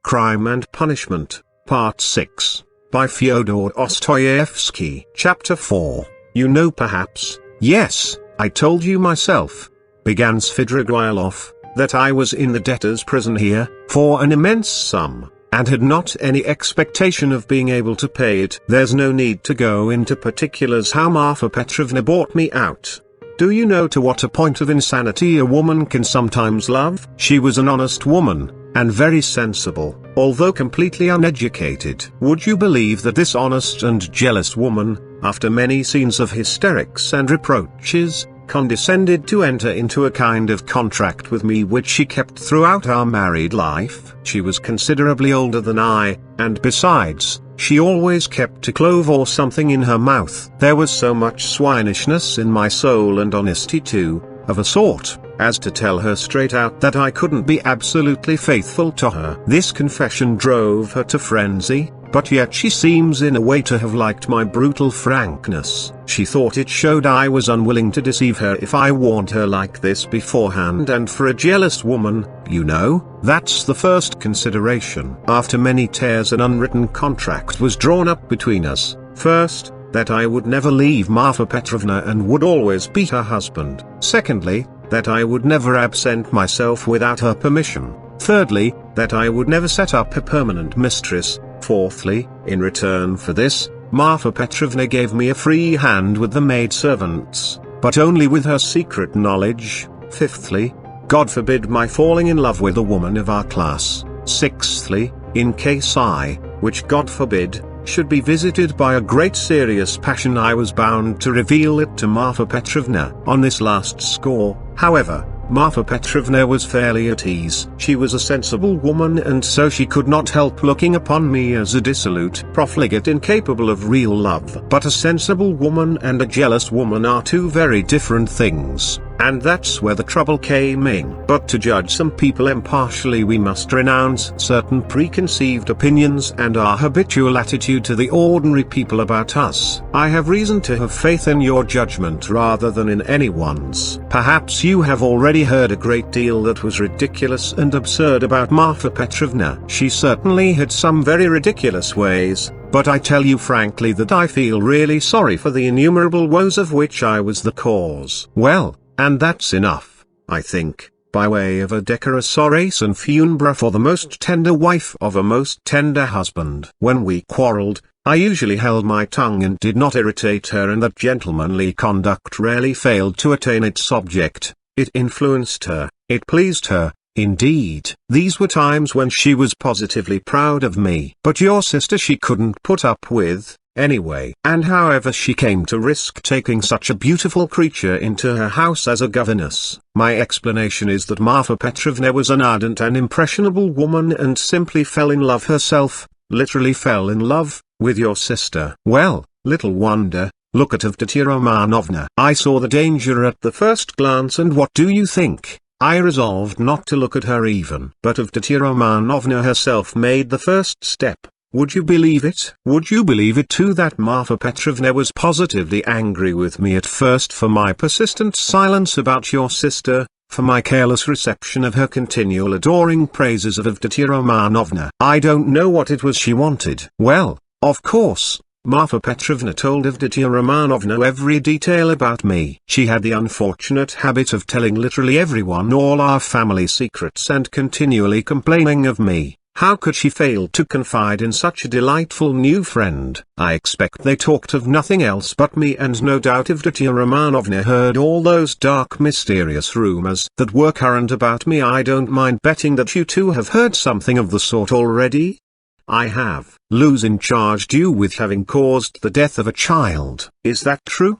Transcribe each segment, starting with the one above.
Crime and Punishment, Part 6, by Fyodor Dostoevsky. Chapter 4. You know perhaps, yes, I told you myself, began Svidrigaïlov, that I was in the debtors' prison here, for an immense sum, and had not any expectation of being able to pay it. There's no need to go into particulars how Marfa Petrovna bought me out. Do you know to what a point of insanity a woman can sometimes love? She was an honest woman, and very sensible, although completely uneducated. Would you believe that this honest and jealous woman, after many scenes of hysterics and reproaches, condescended to enter into a kind of contract with me which she kept throughout our married life? She was considerably older than I, and besides, she always kept a clove or something in her mouth. There was so much swinishness in my soul, and honesty too, of a sort, as to tell her straight out that I couldn't be absolutely faithful to her. This confession drove her to frenzy, but yet she seems in a way to have liked my brutal frankness. She thought it showed I was unwilling to deceive her if I warned her like this beforehand, and for a jealous woman, you know, that's the first consideration. After many tears an unwritten contract was drawn up between us. First, that I would never leave Marfa Petrovna and would always be her husband. Secondly, that I would never absent myself without her permission. Thirdly, that I would never set up a permanent mistress. Fourthly, in return for this, Marfa Petrovna gave me a free hand with the maidservants, but only with her secret knowledge. Fifthly, God forbid my falling in love with a woman of our class. Sixthly, in case I, which God forbid, should be visited by a great serious passion, I was bound to reveal it to Marfa Petrovna. On this last score, however, Marfa Petrovna was fairly at ease. She was a sensible woman, and so she could not help looking upon me as a dissolute profligate incapable of real love. But a sensible woman and a jealous woman are two very different things, and that's where the trouble came in. But to judge some people impartially we must renounce certain preconceived opinions and our habitual attitude to the ordinary people about us. I have reason to have faith in your judgment rather than in anyone's. Perhaps you have already heard a great deal that was ridiculous and absurd about Marfa Petrovna. She certainly had some very ridiculous ways, but I tell you frankly that I feel really sorry for the innumerable woes of which I was the cause. Well, and that's enough, I think, by way of a decorous oration funèbre for the most tender wife of a most tender husband. When we quarrelled, I usually held my tongue and did not irritate her, and that gentlemanly conduct rarely failed to attain its object. It influenced her, it pleased her, indeed. These were times when she was positively proud of me. But your sister she couldn't put up with, anyway. And however she came to risk taking such a beautiful creature into her house as a governess? My explanation is that Marfa Petrovna was an ardent and impressionable woman and simply fell in love herself, literally fell in love, with your sister. Well, little wonder. Look at Evdotia Romanovna. I saw the danger at the first glance, and what do you think? I resolved not to look at her even. But Evdotia Romanovna herself made the first step. Would you believe it? Would you believe it too that Marfa Petrovna was positively angry with me at first for my persistent silence about your sister, for my careless reception of her continual adoring praises of Evdotia Romanovna. I don't know what it was she wanted. Well, of course, Marfa Petrovna told Evdotia Romanovna every detail about me. She had the unfortunate habit of telling literally everyone all our family secrets and continually complaining of me. How could she fail to confide in such a delightful new friend? I expect they talked of nothing else but me, and no doubt Evdotia Romanovna heard all those dark mysterious rumors that were current about me. I don't mind betting that you too have heard something of the sort already. I have. Luzin charged you with having caused the death of a child. Is that true?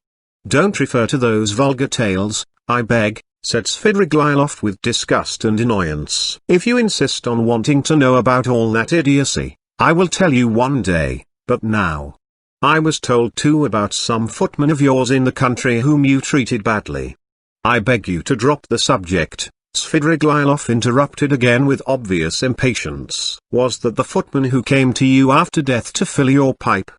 Don't refer to those vulgar tales, I beg, said Svidrigaïlov with disgust and annoyance. If you insist on wanting to know about all that idiocy, I will tell you one day, but now. I was told too about some footman of yours in the country whom you treated badly. I beg you to drop the subject. Svidrigaïlov interrupted again with obvious impatience. Was that the footman who came to you after death to fill your pipe?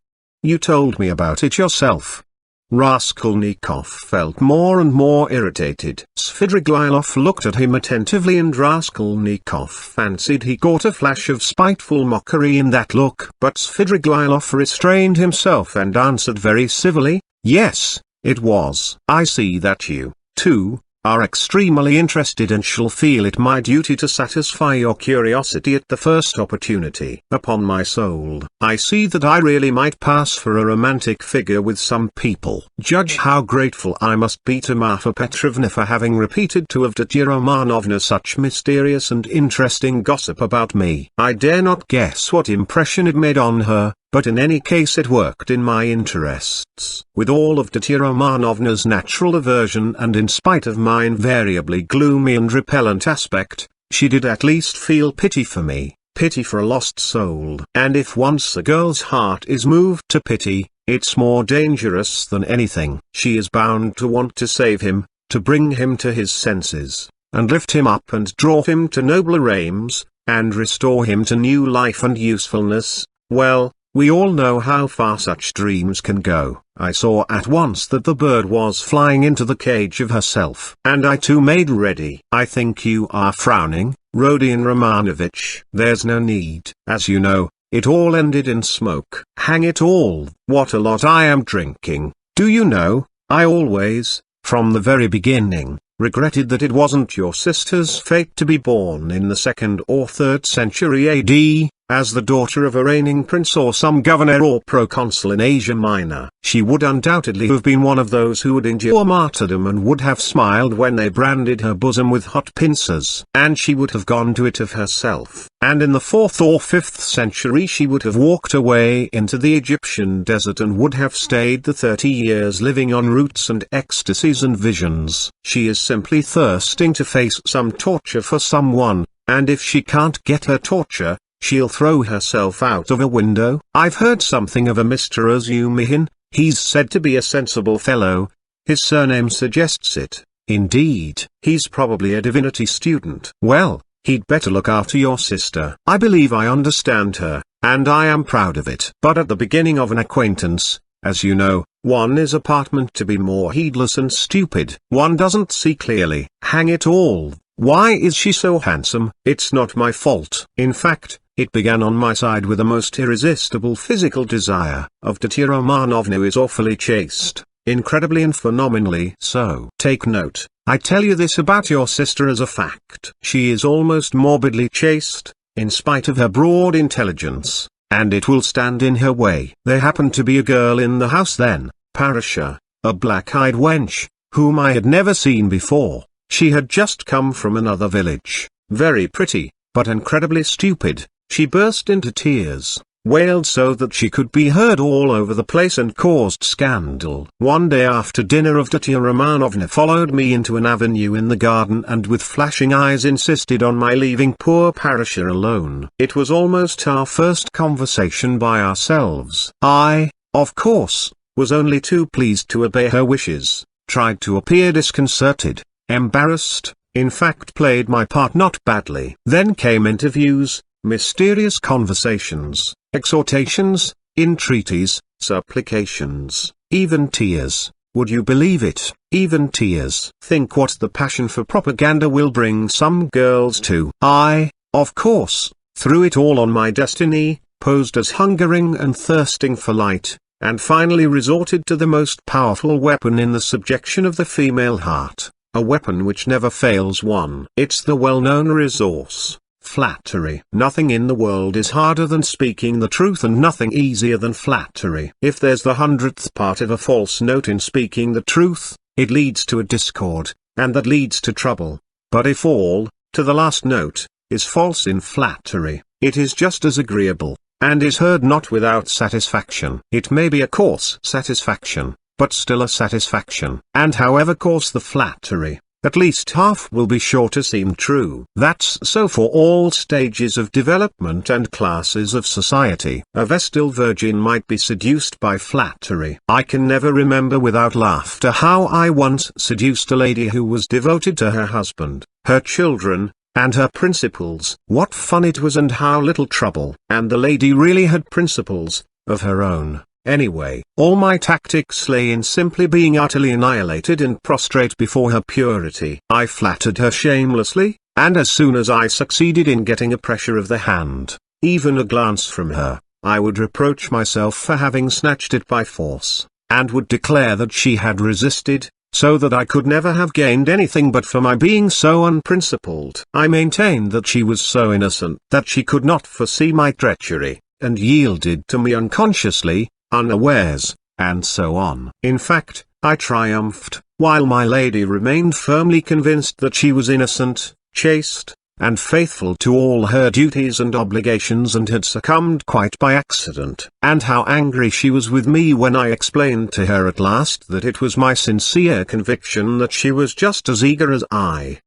You told me about it yourself. Raskolnikov felt more and more irritated. Svidrigaïlov looked at him attentively, and Raskolnikov fancied he caught a flash of spiteful mockery in that look. But Svidrigaïlov restrained himself and answered very civilly, "Yes, it was. I see that you, too, are extremely interested and shall feel it my duty to satisfy your curiosity at the first opportunity. Upon my soul, I see that I really might pass for a romantic figure with some people. Judge how grateful I must be to Marfa Petrovna for having repeated to Avdotya Romanovna such mysterious and interesting gossip about me. I dare not guess what impression it made on her, but in any case it worked in my interests. With all of Avdotya Romanovna's natural aversion and in spite of my invariably gloomy and repellent aspect, she did at least feel pity for me, pity for a lost soul. And if once a girl's heart is moved to pity, it's more dangerous than anything. She is bound to want to save him, to bring him to his senses, and lift him up and draw him to nobler aims, and restore him to new life and usefulness. Well, we all know how far such dreams can go. I saw at once that the bird was flying into the cage of herself. And I too made ready. I think you are frowning, Rodion Romanovich. There's no need. As you know, it all ended in smoke. Hang it all, what a lot I am drinking. Do you know, I always, from the very beginning, regretted that it wasn't your sister's fate to be born in the 2nd or 3rd century AD, as the daughter of a reigning prince or some governor or proconsul in Asia Minor. She would undoubtedly have been one of those who would endure martyrdom and would have smiled when they branded her bosom with hot pincers. And she would have gone to it of herself. And in the 4th or 5th century she would have walked away into the Egyptian desert and would have stayed the 30 years living on roots and ecstasies and visions. She is simply thirsting to face some torture for someone, and if she can't get her torture, she'll throw herself out of a window. I've heard something of a Mr. Razumihin. He's said to be a sensible fellow. His surname suggests it. Indeed, he's probably a divinity student. Well, he'd better look after your sister. I believe I understand her, and I am proud of it. But at the beginning of an acquaintance, as you know, one is apartment to be more heedless and stupid. One doesn't see clearly. Hang it all, why is she so handsome? It's not my fault. In fact, it began on my side with a most irresistible physical desire. Avdotya Romanovna is awfully chaste, incredibly and phenomenally so. Take note, I tell you this about your sister as a fact. She is almost morbidly chaste, in spite of her broad intelligence, and it will stand in her way. There happened to be a girl in the house then, Parasha, a black-eyed wench, whom I had never seen before. She had just come from another village, very pretty, but incredibly stupid. She burst into tears, wailed so that she could be heard all over the place and caused scandal. One day after dinner Avdotya Romanovna followed me into an avenue in the garden and with flashing eyes insisted on my leaving poor Parasha alone. It was almost our first conversation by ourselves. I, of course, was only too pleased to obey her wishes, tried to appear disconcerted, embarrassed, in fact played my part not badly. Then came interviews, mysterious conversations, exhortations, entreaties, supplications, even tears. Would you believe it? Even tears. Think what the passion for propaganda will bring some girls to. I, of course, threw it all on my destiny, posed as hungering and thirsting for light, and finally resorted to the most powerful weapon in the subjection of the female heart, a weapon which never fails one. It's the well-known resource. Flattery. Nothing in the world is harder than speaking the truth and nothing easier than flattery. If there's the 100th part of a false note in speaking the truth, it leads to a discord, and that leads to trouble. But if all, to the last note, is false in flattery, it is just as agreeable, and is heard not without satisfaction. It may be a coarse satisfaction, but still a satisfaction. And however coarse the flattery, at least half will be sure to seem true. That's so for all stages of development and classes of society. A Vestal virgin might be seduced by flattery. I can never remember without laughter how I once seduced a lady who was devoted to her husband, her children, and her principles. What fun it was and how little trouble. And the lady really had principles, of her own. Anyway, all my tactics lay in simply being utterly annihilated and prostrate before her purity. I flattered her shamelessly, and as soon as I succeeded in getting a pressure of the hand, even a glance from her, I would reproach myself for having snatched it by force, and would declare that she had resisted, so that I could never have gained anything but for my being so unprincipled. I maintained that she was so innocent that she could not foresee my treachery, and yielded to me unconsciously, unawares, and so on. In fact, I triumphed, while my lady remained firmly convinced that she was innocent, chaste, and faithful to all her duties and obligations, and had succumbed quite by accident. And how angry she was with me when I explained to her at last that it was my sincere conviction that she was just as eager as I.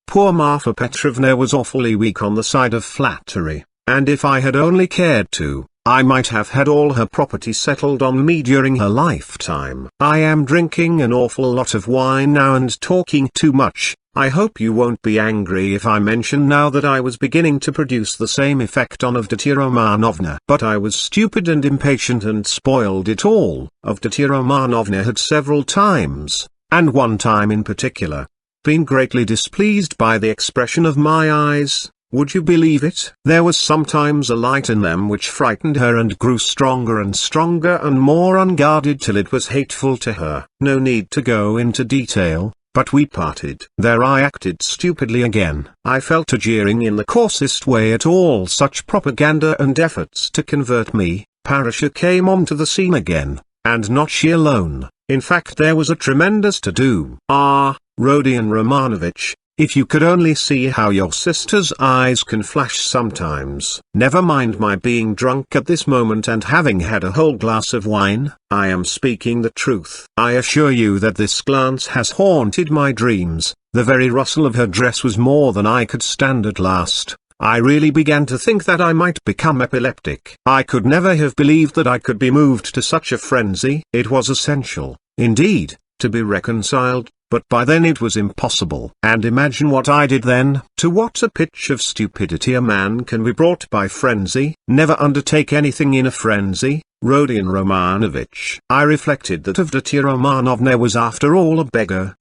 Poor Marfa Petrovna was awfully weak on the side of flattery, and if I had only cared to, I might have had all her property settled on me during her lifetime. I am drinking an awful lot of wine now and talking too much. I hope you won't be angry if I mention now that I was beginning to produce the same effect on Avdotya Romanovna. But I was stupid and impatient and spoiled it all. Avdotya Romanovna had several times, and one time in particular, been greatly displeased by the expression of my eyes. Would you believe it? There was sometimes a light in them which frightened her and grew stronger and more unguarded till it was hateful to her. No need to go into detail, but we parted. There I acted stupidly again. I fell to jeering in the coarsest way at all such propaganda and efforts to convert me. Parasha came onto the scene again, and not she alone. In fact, there was a tremendous to-do. Ah, Rodion Romanovich, if you could only see how your sister's eyes can flash sometimes. Never mind my being drunk at this moment and having had a whole glass of wine. I am speaking the truth. I assure you that this glance has haunted my dreams. The very rustle of her dress was more than I could stand at last. I really began to think that I might become epileptic. I could never have believed that I could be moved to such a frenzy. It was essential, indeed, to be reconciled, but by then it was impossible. And imagine what I did then. To what a pitch of stupidity a man can be brought by frenzy. Never undertake anything in a frenzy, Rodion Romanovich. I reflected that Avdotya Romanovna was after all a beggar.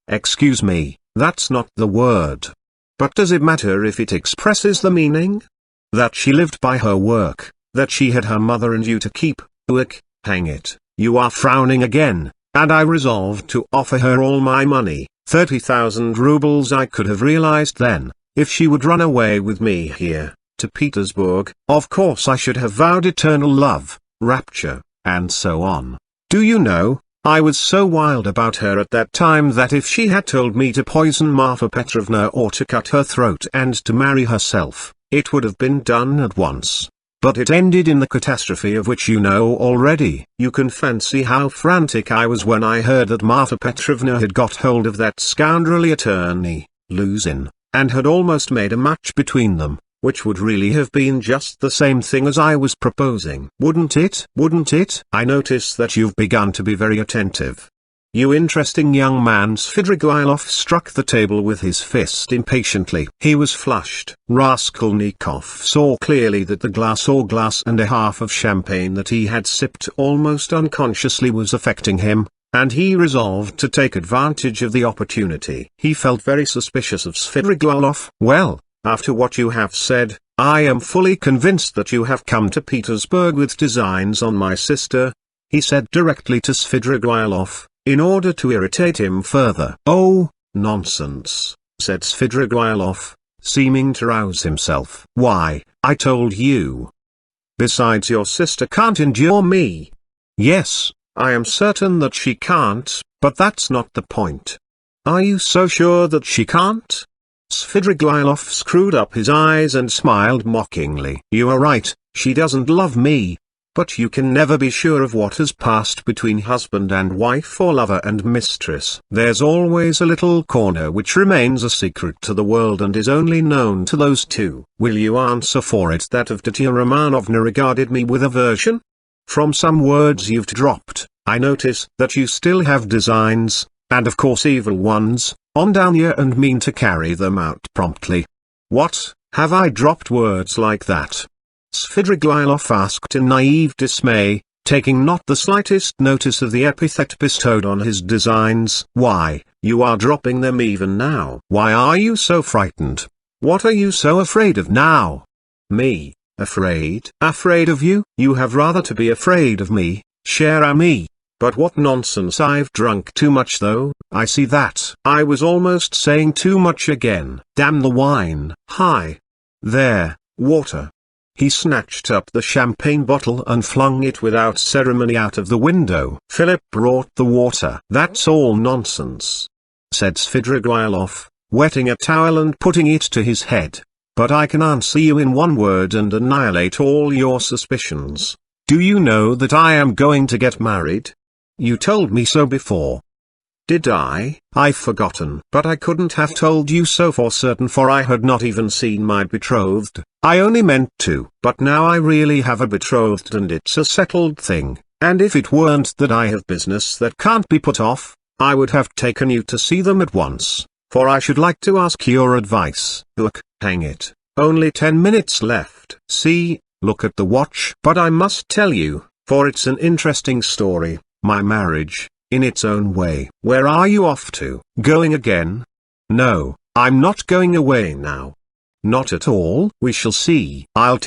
Excuse me, that's not the word. But does it matter if it expresses the meaning? That she lived by her work, that she had her mother and you to keep. Hang it, you are frowning again. And I resolved to offer her all my money, 30,000 rubles. I could have realized then, if she would run away with me here, to Petersburg. Of course I should have vowed eternal love, rapture, and so on. Do you know, I was so wild about her at that time that if she had told me to poison Marfa Petrovna or to cut her throat and to marry herself, it would have been done at once. But it ended in the catastrophe of which you know already. You can fancy how frantic I was when I heard that Marfa Petrovna had got hold of that scoundrelly attorney, Luzin, and had almost made a match between them, which would really have been just the same thing as I was proposing. Wouldn't it? Wouldn't it? I notice that you've begun to be very attentive. You interesting young man. Svidrigaïlov struck the table with his fist impatiently. He was flushed. Raskolnikov saw clearly that the glass or glass and a half of champagne that he had sipped almost unconsciously was affecting him, and he resolved to take advantage of the opportunity. He felt very suspicious of Svidrigaïlov. Well, after what you have said, I am fully convinced that you have come to Petersburg with designs on my sister, he said directly to Svidrigaïlov, in order to irritate him further. Oh, nonsense, said Svidrigaïlov, seeming to rouse himself. Why, I told you. Besides, your sister can't endure me. Yes, I am certain that she can't, but that's not the point. Are you so sure that she can't? Svidrigaïlov screwed up his eyes and smiled mockingly. You are right, she doesn't love me. But you can never be sure of what has passed between husband and wife or lover and mistress. There's always a little corner which remains a secret to the world and is only known to those two. Will you answer for it that Avdotya Romanovna regarded me with aversion? From some words you've dropped, I notice that you still have designs, and of course evil ones, on Danya and mean to carry them out promptly. What, have I dropped words like that? Svidrigaïlov asked in naive dismay. taking not the slightest notice of the epithet bestowed on his designs. "Why, you are dropping them even now. Why are you so frightened? What are you so afraid of now?" "Me, afraid? Afraid of you? You have rather to be afraid of me, cher ami. But what nonsense, I've drunk too much though, I see that. I was almost saying too much again. Damn the wine. Hi. There, water." He snatched up the champagne bottle and flung it without ceremony out of the window. Philip brought the water. "That's all nonsense," said Svidrigaïlov, wetting a towel and putting it to his head. "But I can answer you in one word and annihilate all your suspicions. Do you know that I am going to get married? You told me so before." "Did I? I've forgotten." "But I couldn't have told you so for certain, for I had not even seen my betrothed. I only meant to. But now I really have a betrothed and it's a settled thing, and if it weren't that I have business that can't be put off, I would have taken you to see them at once, for I should like to ask your advice. Look, hang it, only 10 minutes left. See, look at the watch." "But I must tell you, for it's an interesting story, my marriage, in its own way." "Where are you off to? Going again?" "No, I'm not going away now." "Not at all?" "We shall see. I'll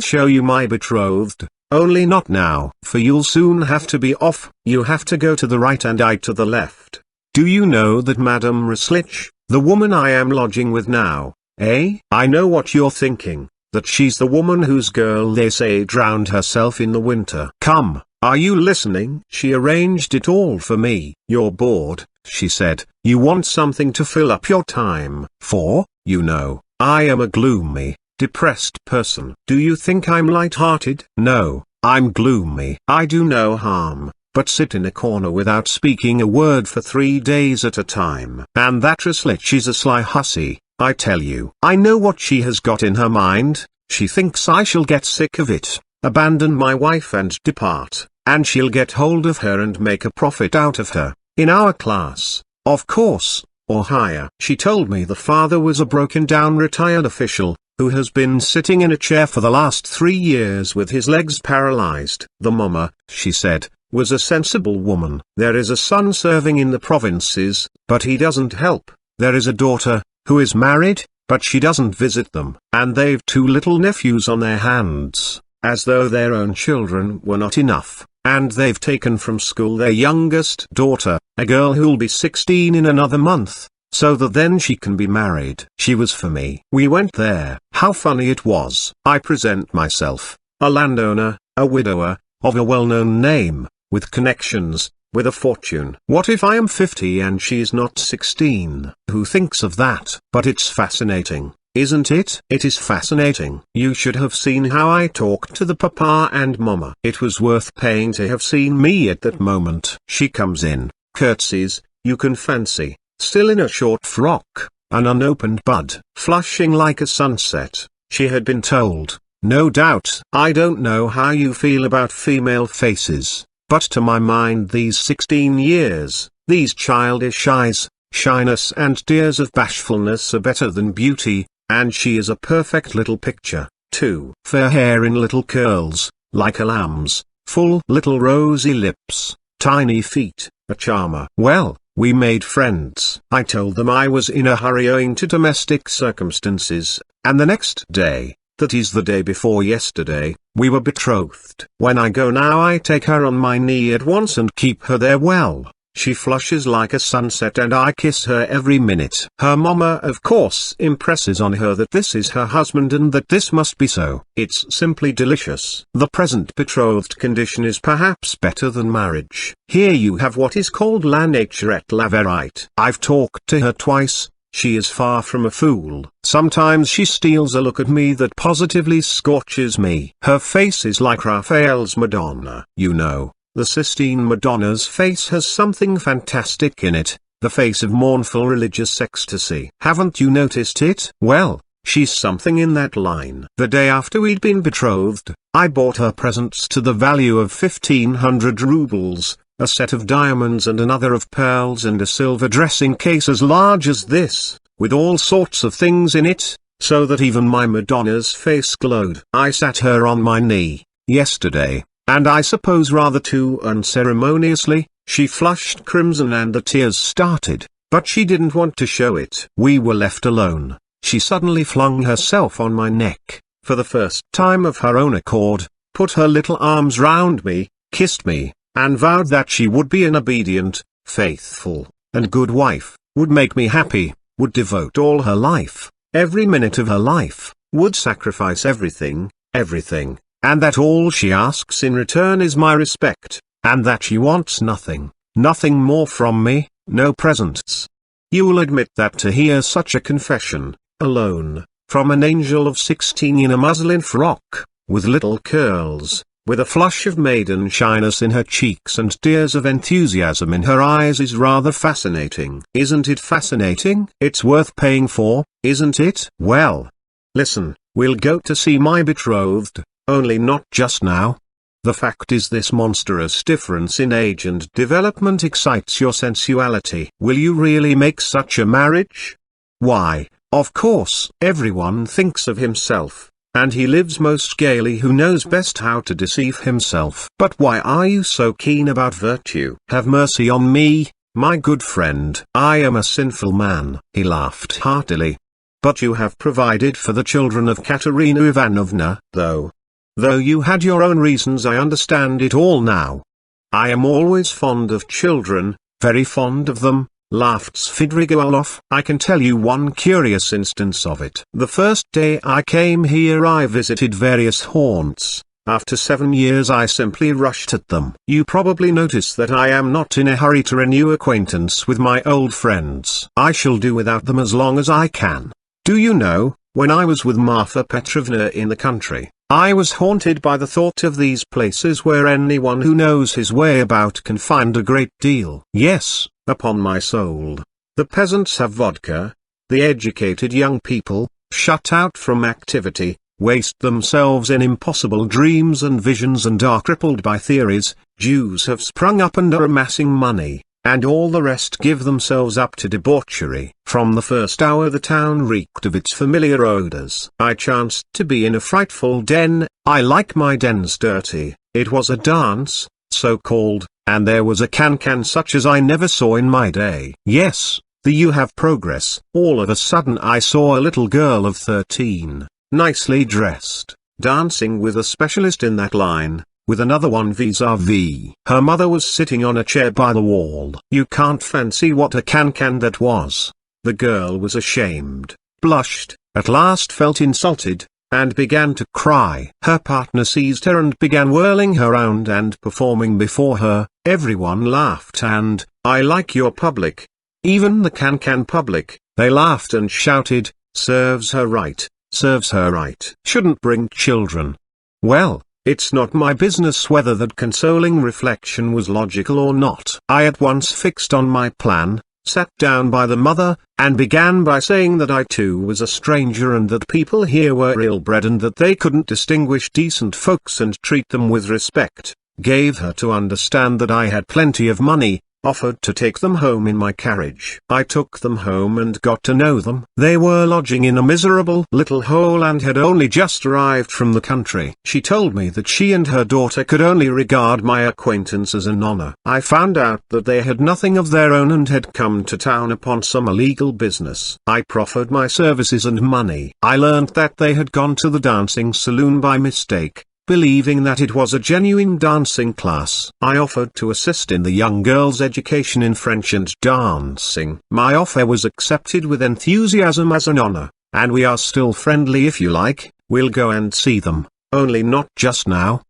show you my betrothed, only not now, for you'll soon have to be off. You have to go to the right and I to the left. Do you know that Madame Rislich, the woman I am lodging with now, I know what you're thinking, that she's the woman whose girl they say drowned herself in the winter. Come, are you listening? She arranged it all for me." "You're bored," she said. "You want something to fill up your time, for, you know, I am a gloomy, depressed person." "Do you think I'm light-hearted?" "No, I'm gloomy. I do no harm, but sit in a corner without speaking a word for 3 days at a time. And that Rislich is a sly hussy, I tell you. I know what she has got in her mind. She thinks I shall get sick of it, abandon my wife and depart, and she'll get hold of her and make a profit out of her, in our class, of course, or higher." She told me the father was a broken-down retired official, who has been sitting in a chair for the last 3 years with his legs paralyzed. The mama, she said, was a sensible woman. There is a son serving in the provinces, but he doesn't help. There is a daughter, who is married, but she doesn't visit them. And they've 2 little nephews on their hands, as though their own children were not enough. And they've taken from school their youngest daughter, a girl who'll be 16 in another month, so that then she can be married. She was for me. We went there. How funny it was. I present myself, a landowner, a widower, of a well-known name, with connections, with a fortune. What if I am 50 and she's not 16? Who thinks of that? But it's fascinating, isn't it? It is fascinating. You should have seen how I talked to the papa and mama. It was worth paying to have seen me at that moment. She comes in, curtsies, you can fancy, still in a short frock, an unopened bud, flushing like a sunset. She had been told, no doubt. I don't know how you feel about female faces, but to my mind these 16 years, these childish eyes, shyness and tears of bashfulness are better than beauty, and she is a perfect little picture, too. Fair hair in little curls, like a lamb's, full little rosy lips, tiny feet, a charmer. Well, we made friends. I told them I was in a hurry owing to domestic circumstances, and the next day, that is the day before yesterday, we were betrothed. When I go now I take her on my knee at once and keep her there. Well, she flushes like a sunset and I kiss her every minute. Her mama of course impresses on her that this is her husband and that this must be so. It's simply delicious. The present betrothed condition is perhaps better than marriage. Here you have what is called la nature et la vérité. I've talked to her twice. She is far from a fool. Sometimes she steals a look at me that positively scorches me. Her face is like Raphael's Madonna. You know, the Sistine Madonna's face has something fantastic in it, the face of mournful religious ecstasy. Haven't you noticed it? Well, she's something in that line. The day after we'd been betrothed, I bought her presents to the value of 1,500 rubles, a set of diamonds and another of pearls and a silver dressing case as large as this, with all sorts of things in it, so that even my Madonna's face glowed. I sat her on my knee, yesterday, and I suppose rather too unceremoniously. She flushed crimson and the tears started, but she didn't want to show it. We were left alone. She suddenly flung herself on my neck, for the first time of her own accord, put her little arms round me, kissed me, and vowed that she would be an obedient, faithful, and good wife, would make me happy, would devote all her life, every minute of her life, would sacrifice everything, and that all she asks in return is my respect, and that she wants nothing more from me, no presents. You will admit that to hear such a confession, alone, from an angel of 16 in a muslin frock, with little curls, with a flush of maiden shyness in her cheeks and tears of enthusiasm in her eyes, is rather fascinating. Isn't it fascinating? It's worth paying for, isn't it? Well, listen, we'll go to see my betrothed, only not just now. The fact is, this monstrous difference in age and development excites your sensuality. Will you really make such a marriage? Why, of course, everyone thinks of himself, and he lives most gaily who knows best how to deceive himself. But why are you so keen about virtue? Have mercy on me, my good friend. I am a sinful man. He laughed heartily. But you have provided for the children of Katerina Ivanovna, though. Though you had your own reasons, I understand it all now. I am always fond of children, very fond of them, laughed Svidrigaïlov. I can tell you one curious instance of it. The first day I came here I visited various haunts. After 7 years I simply rushed at them. You probably notice that I am not in a hurry to renew acquaintance with my old friends. I shall do without them as long as I can. Do you know, when I was with Marfa Petrovna in the country, I was haunted by the thought of these places where anyone who knows his way about can find a great deal. Yes, upon my soul. The peasants have vodka. The educated young people, shut out from activity, waste themselves in impossible dreams and visions and are crippled by theories. Jews have sprung up and are amassing money, and all the rest give themselves up to debauchery. From the first hour the town reeked of its familiar odors. I chanced to be in a frightful den. I like my dens dirty. It was a dance, so called, and there was a can-can such as I never saw in my day. Yes, you have progress. All of a sudden I saw a little girl of 13, nicely dressed, dancing with a specialist in that line, with another one vis-a-vis. Her mother was sitting on a chair by the wall. You can't fancy what a can-can that was. The girl was ashamed, blushed, at last felt insulted, and began to cry. Her partner seized her and began whirling her round and performing before her. Everyone laughed, and, I like your public. Even the can-can public, they laughed and shouted, serves her right, serves her right. Shouldn't bring children. Well, it's not my business whether that consoling reflection was logical or not. I at once fixed on my plan, sat down by the mother, and began by saying that I too was a stranger and that people here were ill-bred and that they couldn't distinguish decent folks and treat them with respect, gave her to understand that I had plenty of money, offered to take them home in my carriage. I took them home and got to know them. They were lodging in a miserable little hole and had only just arrived from the country. She told me that she and her daughter could only regard my acquaintance as an honor. I found out that they had nothing of their own and had come to town upon some illegal business. I proffered my services and money. I learned that they had gone to the dancing saloon by mistake, believing that it was a genuine dancing class. I offered to assist in the young girl's education in French and dancing. My offer was accepted with enthusiasm as an honor, and we are still friendly if you like. We'll go and see them, only not just now.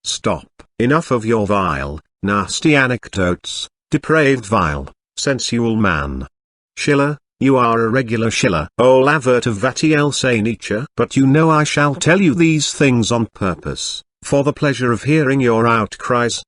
Stop. Enough of your vile, nasty anecdotes, depraved, vile, sensual man. Schiller, you are a regular Schiller. Oh, lavert of Vatiel, say Nietzsche. But you know I shall tell you these things on purpose, for the pleasure of hearing your outcries.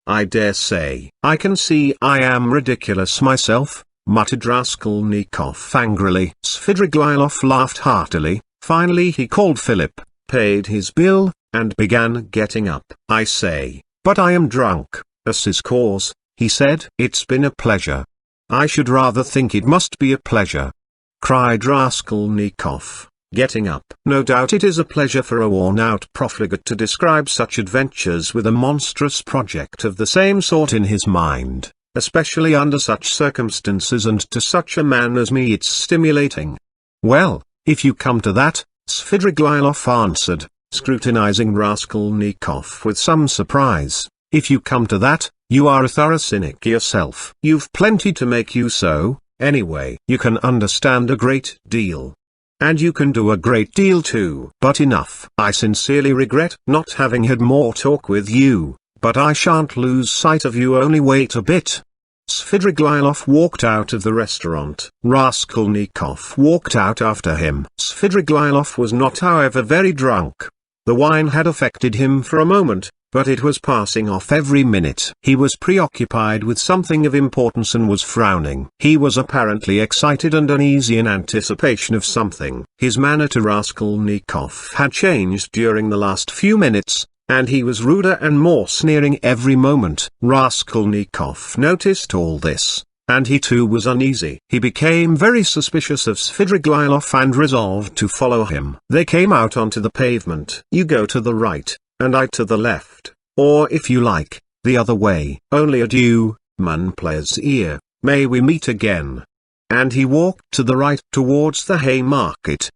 I dare say. I can see I am ridiculous myself, muttered Raskolnikov angrily. Svidrigaïlov laughed heartily. Finally he called Philip, paid his bill, and began getting up. I say, but I am drunk, as is cause, he said. It's been a pleasure. I should rather think it must be a pleasure, cried Raskolnikov. getting up. No doubt it is a pleasure for a worn-out profligate to describe such adventures with a monstrous project of the same sort in his mind, especially under such circumstances, and to such a man as me it's stimulating. Well, if you come to that, Svidrigaïlov answered, scrutinizing Raskolnikov with some surprise, if you come to that, you are a thorough cynic yourself. You've plenty to make you so, anyway. You can understand a great deal. And you can do a great deal too. But enough. I sincerely regret not having had more talk with you, but I shan't lose sight of you, only wait a bit. Svidrigaïlov walked out of the restaurant. Raskolnikov walked out after him. Svidrigaïlov was not, however, very drunk. The wine had affected him for a moment, but it was passing off every minute. He was preoccupied with something of importance and was frowning. He was apparently excited and uneasy in anticipation of something. His manner to Raskolnikov had changed during the last few minutes, and he was ruder and more sneering every moment. Raskolnikov noticed all this, and he too was uneasy. He became very suspicious of Svidrigaïlov and resolved to follow him. They came out onto the pavement. You go to the right, and I to the left, or if you like, the other way. Only adieu, mon plaisir, may we meet again. And he walked to the right towards the Haymarket,